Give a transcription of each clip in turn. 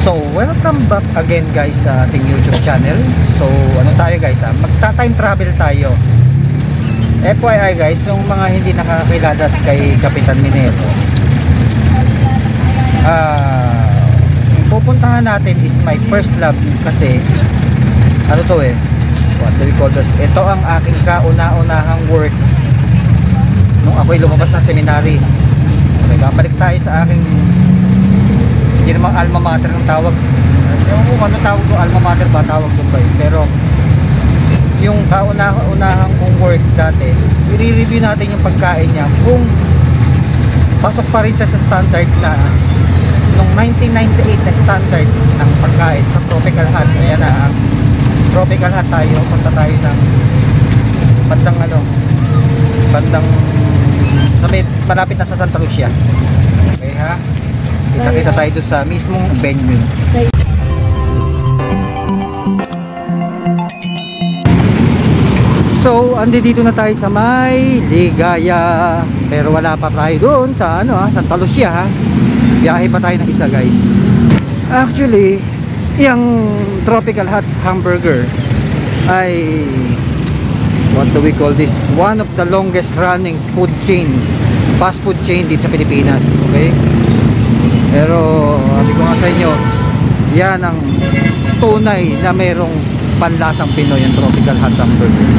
So, welcome back again guys sa ating YouTube channel. So, ano tayo guys magta-time travel tayo. FYI guys, yung mga hindi nakakilala kay Kapitan Minero, yung pupuntahan natin is my first love. Kasi, ano to what do we call this? Ito ang aking kauna-unahang work nung ako'y lumabas ng seminary. Okay, babalik tayo sa aking, hindi namang alma mater ng tawag. Ewan ko ano tawag doon, alma mater ba tawag doon ba? Pero yung kauna-unahang kong work dati, i-review natin yung pagkain niya kung pasok pa rin siya sa standard na nung 1998 na standard ng pagkain sa Tropical Hut. Ayan na, Tropical Hut tayo. Punta tayo ng bandang bandang sa malapit na sa Santa Lucia. Okay ha? Kita tayo doon sa mismong venue. So, andito na tayo sa may Ligaya. Pero wala pa tayo doon sa Santa Lucia ha. Biyahe pa tayo ng isa guys. Actually, yung Tropical Hut hamburger ay, what do we call this? One of the longest running food chain, fast food chain dito sa Pilipinas. Okay? Pero sabi ko nga sa inyo, yan ang tunay na merong panlasang Pinoy, yung Tropical Hut hamburger.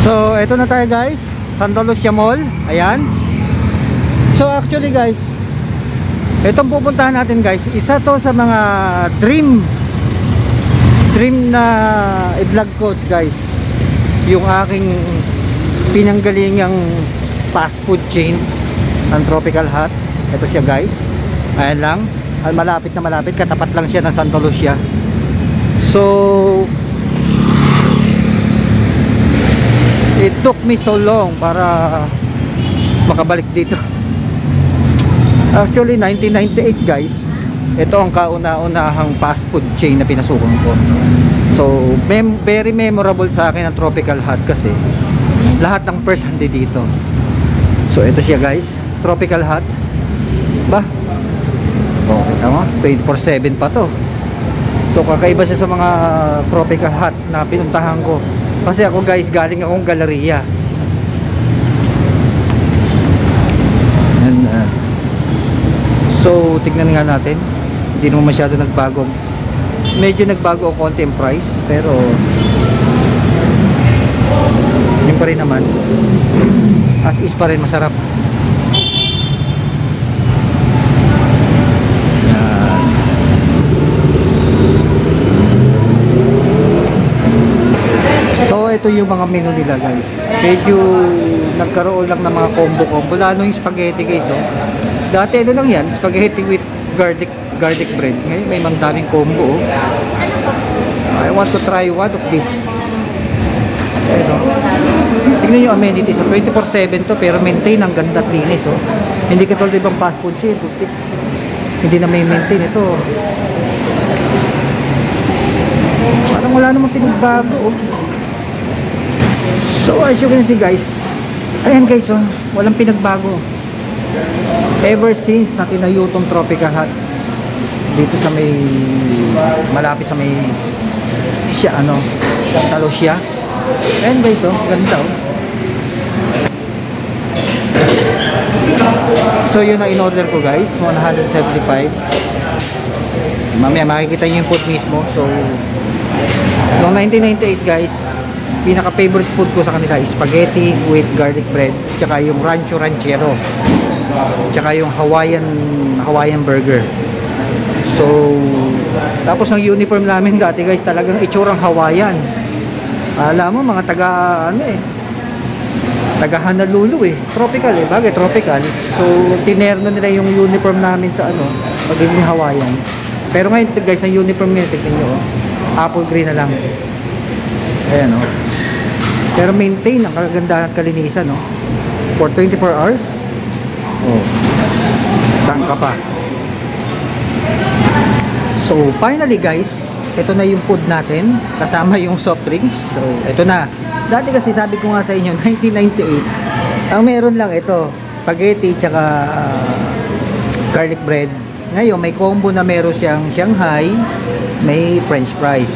So eto na tayo guys, Santa Lucia Mall. Ayan. So actually guys, itong pupuntahan natin guys, isa to sa mga dream na i-vlog ko guys, yung aking pinanggalingang fast food chain ang Tropical Hut. Ito siya guys, ayan lang, malapit na malapit, katapat lang siya ng Santa Lucia. So it took me so long para makabalik dito. Actually 1998 guys, ito ang kauna-unahang fast food chain na pinasukan ko. So very memorable sa akin ang Tropical Hut kasi lahat ng first hand dito. So ito siya guys, Tropical Hut ba? Okay, tama, 24/7 pa to. So kakaiba siya sa mga Tropical Hut na pinuntahan ko. Kasi ako guys, galing akong galeriya. And so tignan nga natin, hindi naman masyado nagbago. Medyo nagbago ang konti yung price, pero yun pa rin naman, as is pa rin, masarap. Yan. So ito yung mga menu nila guys. Medyo nagkaroon lang ng mga combo lalo yung spaghetti guys. Dati lang yan, spaghetti with garlic bread. Ngayon may mga daming combo. I want to try one of this. Tingnan yung amenities. So 24/7 to, pero maintain ang ganda at linis. Hindi katulad ibang fast food chain, hindi na may maintain ito. Parang wala namang pinagbago. So as you can see guys, ayan guys, walang pinagbago ever since na tinayo tong Tropical Hut dito sa may malapit sa may Santa Lucia. Ayan guys, ganda So yun na in-order ko guys, 175. Mamaya makikita nyo yung food mismo. So noong 1998 guys, pinaka-favorite food ko sa kanila is spaghetti with garlic bread, tsaka yung rancho ranchero, tsaka yung Hawaiian burger. So tapos ang uniform namin dati guys, talagang itsurang Hawaiian. Alam mo, mga taga Honolulu tropical bagay tropical. So tinerno nila yung uniform namin sa pagiging Hawaiian. Pero ngayon guys, ang uniform nila, tignan nyo, apple green na lang. Ayan pero maintain ang kagandahan at kalinisan for 24 hours. Saan ka pa? So finally guys, ito na yung food natin kasama yung soft drinks. So ito na. Dati kasi sabi ko nga sa inyo, 1998 ang meron lang ito, spaghetti tsaka garlic bread Ngayon, may combo na meron siyang Shanghai, may French fries.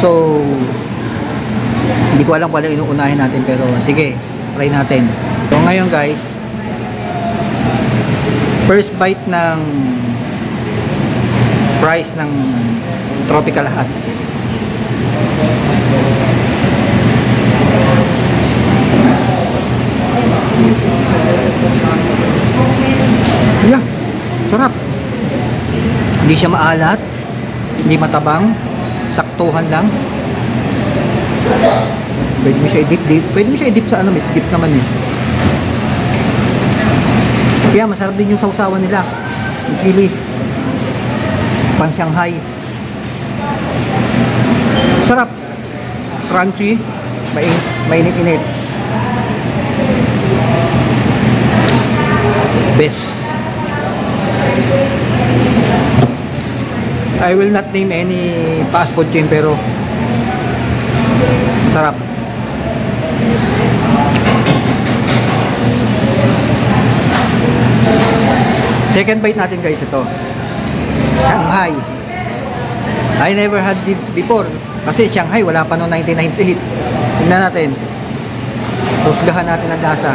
So, hindi ko alam kung ano inuunahin natin, pero sige, try natin. So, ngayon guys, first bite ng fries ng Tropical Hut. Yeah, sarap. Hindi siya maalat, hindi matabang, saktuhan lang. Pwede mo siya i-dip. Pwede mo siya i-dip sa ano, may dip naman eh. Kaya masarap din yung sausawan nila. Yung chili. Pang Shanghai. Sarap. Crunchy. Mainit-init. Best. I will not name any fast food chain, pero sarap. Second bite natin guys, ito Shanghai. I never had this before kasi Shanghai wala pa noong 1998. Tingnan natin, husgahan natin ang lasa.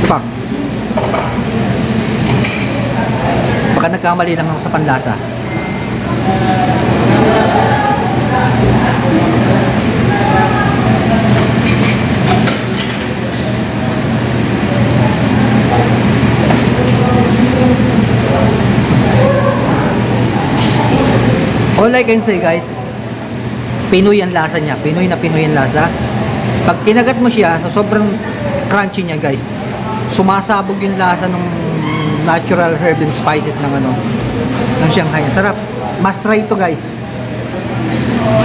Pa. Baka nagkamali lang ako sa panlasa. All I can say guys, Pinoy ang lasa niya. Pinoy na Pinoy ang lasa. Pag kinagat mo siya, so sobrang crunchy niya guys. Sumasabog yung lasa ng natural herb and spices ng ano, ng Shanghai. Sarap. Must try ito guys.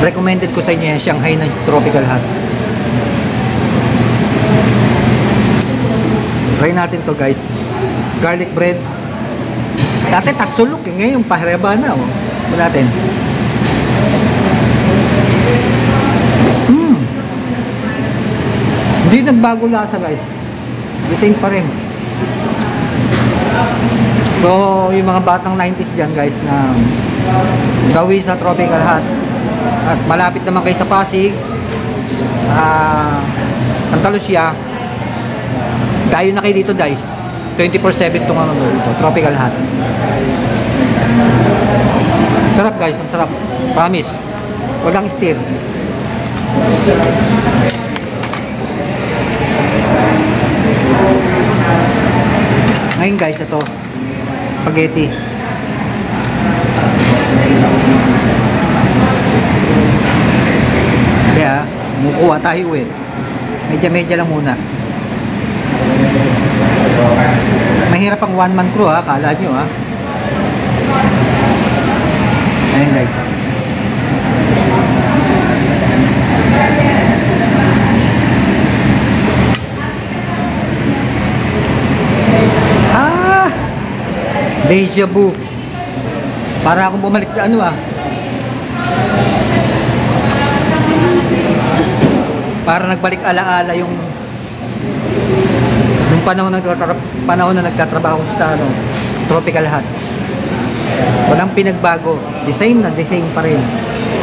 Recommended ko sa inyo yan, Shanghai ng Tropical Hut. Try natin to guys. Garlic bread. Dati tatsulok eh, ngayon pahreba na oh. Ito natin. Hindi nagbago lasa guys. The same pa rin. So, yung mga batang 90s dyan guys na gawi sa Tropical Hut at malapit naman kayo sa Pasig, Santa Lucia, tayo na kayo dito guys. 24/7 itong ano dito, Tropical Hut. Sarap guys, ang sarap. Promise. Walang stir. Ngayon guys, ito spaghetti. Kaya mukuha tayo eh. Medya-medya lang muna. Mahirap ang one man crew ha, kala nyo ha. Ayan guys. Deja vu. Para akong bumalik sa ano para nagbalik alaala yung panahon na nagtatrabaho sa ano, Tropical Hut. Walang pinagbago. The same pa rin.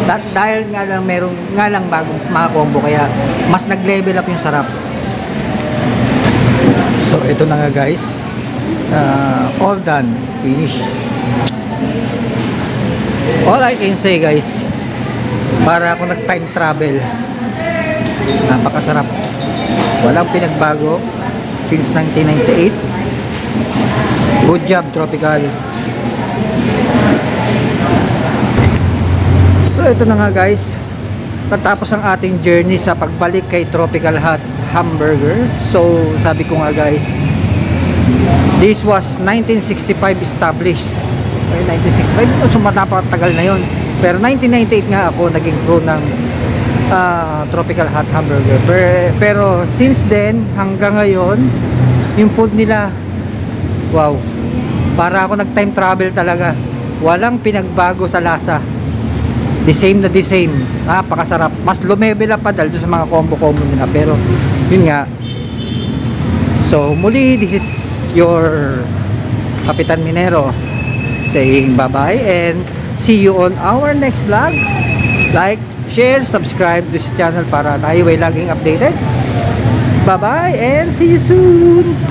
Dahil nga lang meron nga lang bagong mga combo, kaya mas nag-level up yung sarap. So ito na nga guys. All done, finish. All I can say guys, para ako nag-time travel. Napakasarap. Walang pinagbago since 1998. Good job Tropical. So ito na nga guys, natapos ang ating journey sa pagbalik kay Tropical Hut Hamburger. So sabi ko nga guys, this was 1965 established. 1965, so matapatagal na yon. Pero 1998 nga ako naging crew ng Tropical Hut Hamburger. Pero since then hanggang ngayon, yung food nila, wow, para ako nag time travel talaga. Walang pinagbago sa lasa. The same na the same. Napakasarap. Mas lumebel pa dahil doon sa mga combo-combo nila. Pero, yun nga. So, muli, this is your Kapitan Minero saying bye-bye and see you on our next vlog. Like, share, subscribe to this channel para tayo ay laging updated. Bye-bye and see you soon!